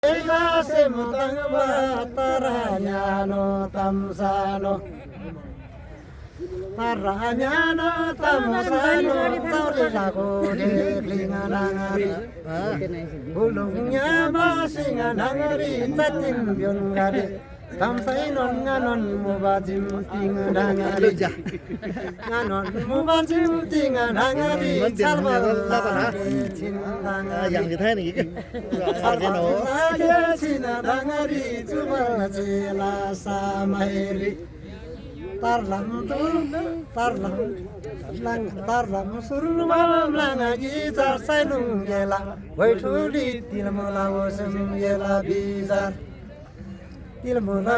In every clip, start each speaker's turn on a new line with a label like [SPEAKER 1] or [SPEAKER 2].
[SPEAKER 1] Ekase mutangwa taranyano tamsano taranyano tamsano taurilago de blinganangari bulungnya basinga nangari tatin byongade tamsainon nganon mubajim tingdangari nganon mubajim tingdangari salbalala cindangari
[SPEAKER 2] yang như thế này
[SPEAKER 1] salbalala cindangari jubalajela samairi tarlam surmal langaji sarsailung gela waithuli tilmula wasum gela bizar tilmula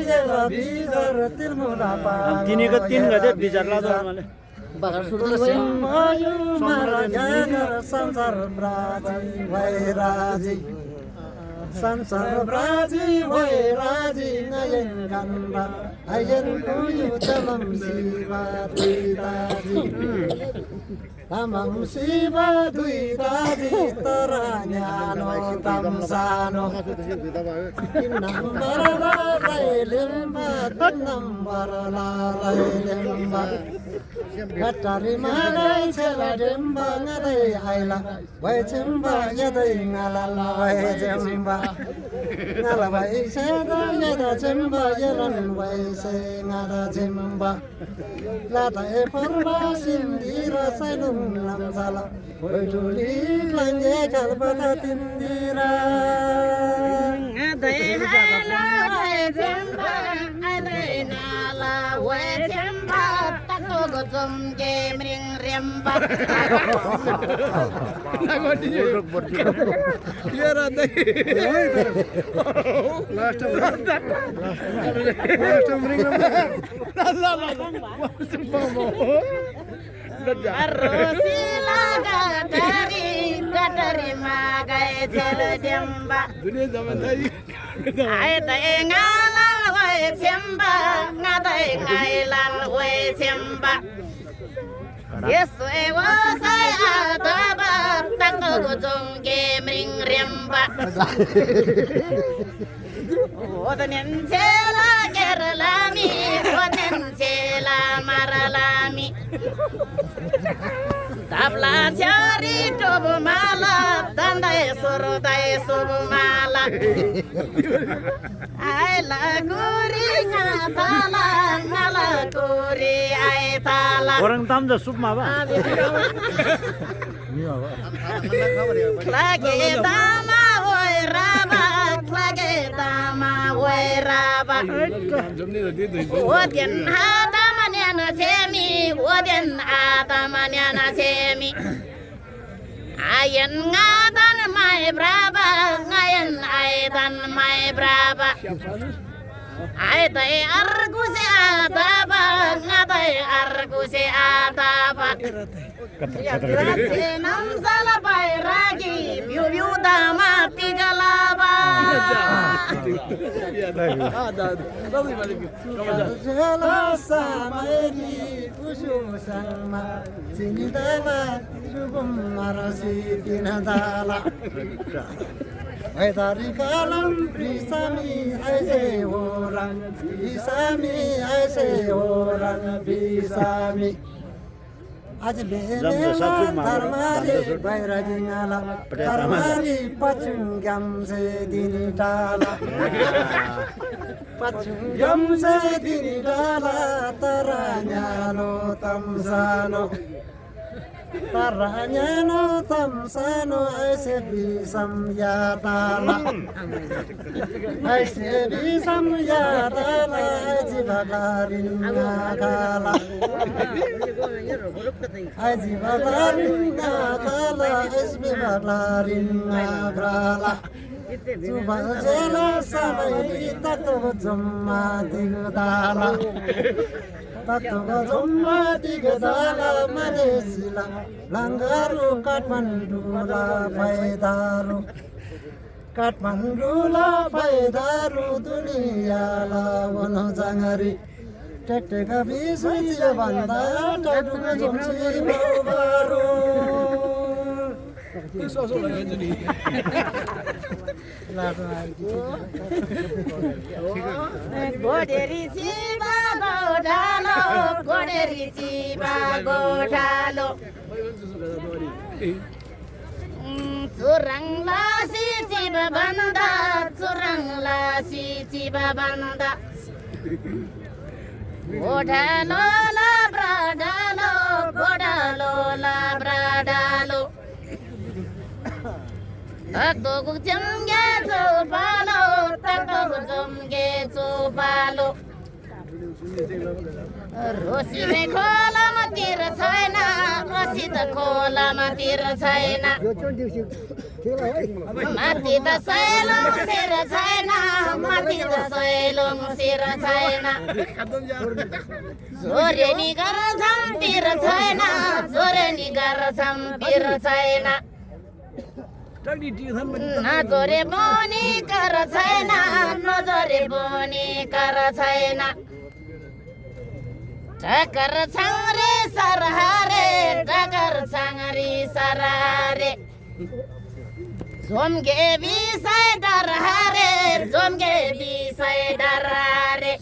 [SPEAKER 1] gela bizar tilmula pa
[SPEAKER 2] tini ke tin gak ada bijar lah tuh malah
[SPEAKER 1] bakar surul mayu marajaga sansar braji vairaji sansar braji vairaji ngayen kanda ayen kuyu tamam siva tuitaji tamam siva tuitaji taranyano tamsano innam barala railimba innam barala railimba Katari magai chela demba ngadai aila vai chemba yadai ngalala vai chemba ngala vai cheda yada chemba yalan vai se ngada chemba lata e parva sindira sailum lamsala vai tuli lanje kalpata tindira
[SPEAKER 3] ngadai aila vai chemba ngadai nala vai chemba Gozom game ring remba.
[SPEAKER 2] last time ring
[SPEAKER 3] Arosila gatari magai jele demba. Ai tai ngalal wai semba ngadai ngailan wai semba. Yesu wasai adaba tako gojong gemring remba. Odanen cela gerlami odanen cela maralami. Tabla cari tobu mala tandai subu mala. Ai la guri ngala guri ai tala.
[SPEAKER 2] orang tam dah sup mah apa
[SPEAKER 3] Lagi tama woi raba, lagi tama woi raba. Wadien adamanya na semi, wadien adamanya na semi. Ayen ngadan mai braba, ngayen aidan mai braba. Ai tai arguse adaba, ngatai arguse adaba. Grazie nam sala bairagi, biu biu dama tiga laba.
[SPEAKER 1] Jela samairi kusum sama sinidala subum marasi tinadala Aitari kalam prisami aise orang prisami Aji benela tarmari bairagi ngala tarmari pachungam se dinitala pachungam se dinitala taranyano tamsano aise bisam yatala aise bisam yatala aji bagarin ngakala aji bagarin ngakala aise bagarin ngabrala Subal jela samai tato jumma digdala tato jumma digdala manesila langaru Kathmandu la paidaru dunia la wano jangari Tete ka bisu jiya banda tatu ka jomsi baru
[SPEAKER 3] गोडेरी चिबा गोठालो गोडेरी चिबा गोठालो चुरङ्लासी Chiba बन्दा चुरङ्लासी Chiba बन्दा गोठालो लाब्राडालो गोडालो लाब्राडालो तक्तोको जम्गे चोपालो तक्तोको जम्गे चोपालो रोसिने खोलामा तिर छैन रसी त खोलामा तिर छैन माथि त सैलो सिर छैन माथि त सैलो सिर छैन जोरेनी गर्छम तिर छैन जोरेनी गर्छम तिर छैन नजोरे बनी कर छैन नजोरे बनी कर छैन टकर छाङ्रे सरहारे टकर छाङ्री सरहारे झोम्गे बिसाइ डरहारे झोम्गे बिसाइ डरहारे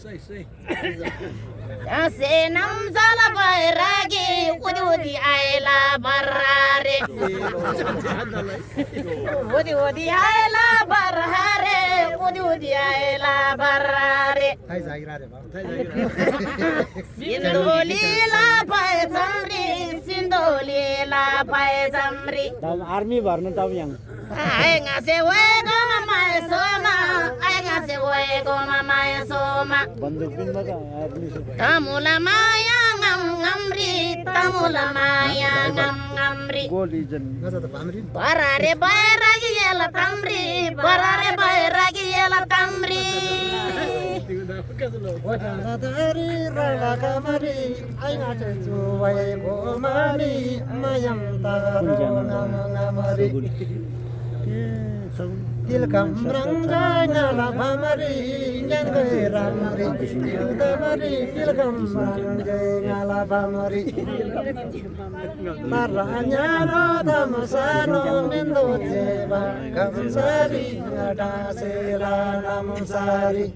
[SPEAKER 3] से नम्जल बैरागी उदी उदी आइला बर्रारे उदी उदी आइला बर्रारे उदी उदी आइला बर्रारे सिन्धुलीला पाए चम्री सिन्धुलीला पाए चम्री
[SPEAKER 2] आर्मी भर्नु त यहाँ
[SPEAKER 3] आएगा से वेगोमा माय सोमा आएगा से वेगोमा माय सोमा
[SPEAKER 2] बन्दुक पनि बगा आर्मी
[SPEAKER 3] तमुला माया ngam ngamri tamula maya ngam ngamri
[SPEAKER 2] गोली जन
[SPEAKER 3] barare bairagi yela tamri barare bairagi yela tamri
[SPEAKER 1] Wadadari ralakamari aina cecuwai komari mayam taro ngamari Tilkam rangjai ngala pamari nyangai ramari Udamari tilkam rangjai ngala pamari Taranya rodamasano mendo jeba kamsari adasela namusari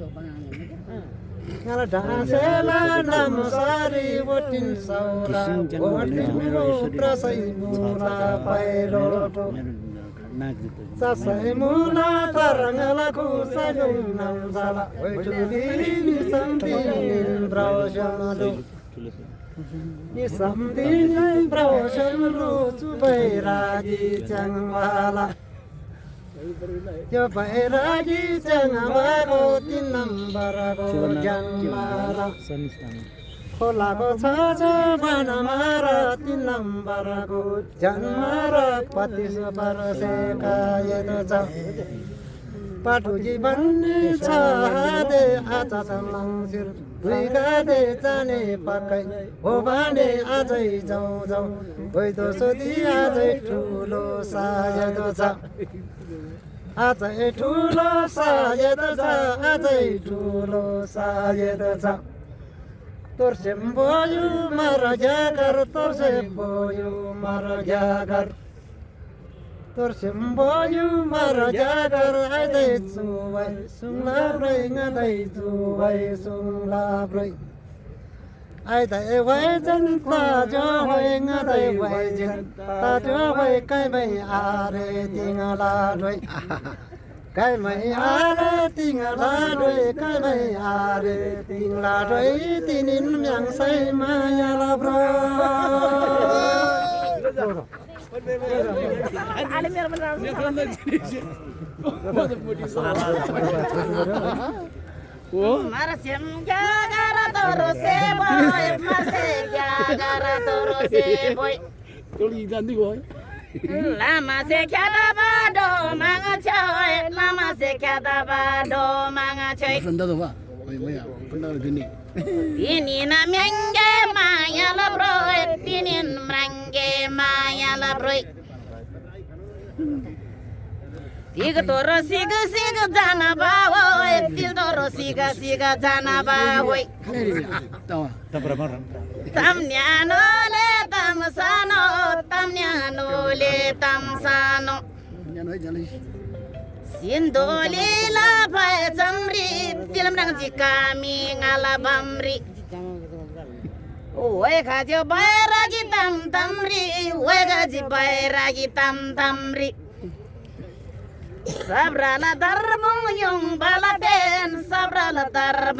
[SPEAKER 1] Ngadasela namusari wotin saura wotin prasai mula pairoto Sasai mula tarangala kusayum namzala Wajuli nisamtin braushamalu Nisamtin braushamalu Subairaji changwala Yo bairaji changwala Tinambarago janmara Kolako chacha banamara Tinambarago janmara Patisa parase kayedo cha Patuji banne chahade Acha samlangsir Duigade chane pakai Obane ajai jau jau Oido sodi ajai thulo sayedo cha Ajai thulo sayedo cha Ajai thulo sayedo cha Torsem boyu marajagar torsem boyu marajagar Torsem boyu marajagar adai suwai sunglabrai ngadai suwai sunglabrai Adai wai jan ta jo wai ngadai wai jan ta jo wai kai bai are tingala doi Kai mai are tingala doi kai mai are tingala doi tinin yang sai maya la bro
[SPEAKER 3] Marasem gara toro se boy marse gara toro se boy Lama se kyada bado manga choy lama se kyada bado manga choy Tini na myange maya la broy tinin mrange maya la broy Tiga toro siga siga jana bawo til toro siga siga jana bawo Tamnyano le tamsano tamnyano le tamsano Sindolila pae chamri film nang jikami ngalabamri Oe khajo bairagi tam tamri oe gaji bairagi tam tamri Sabrala darbung yung balaten sabrala darbung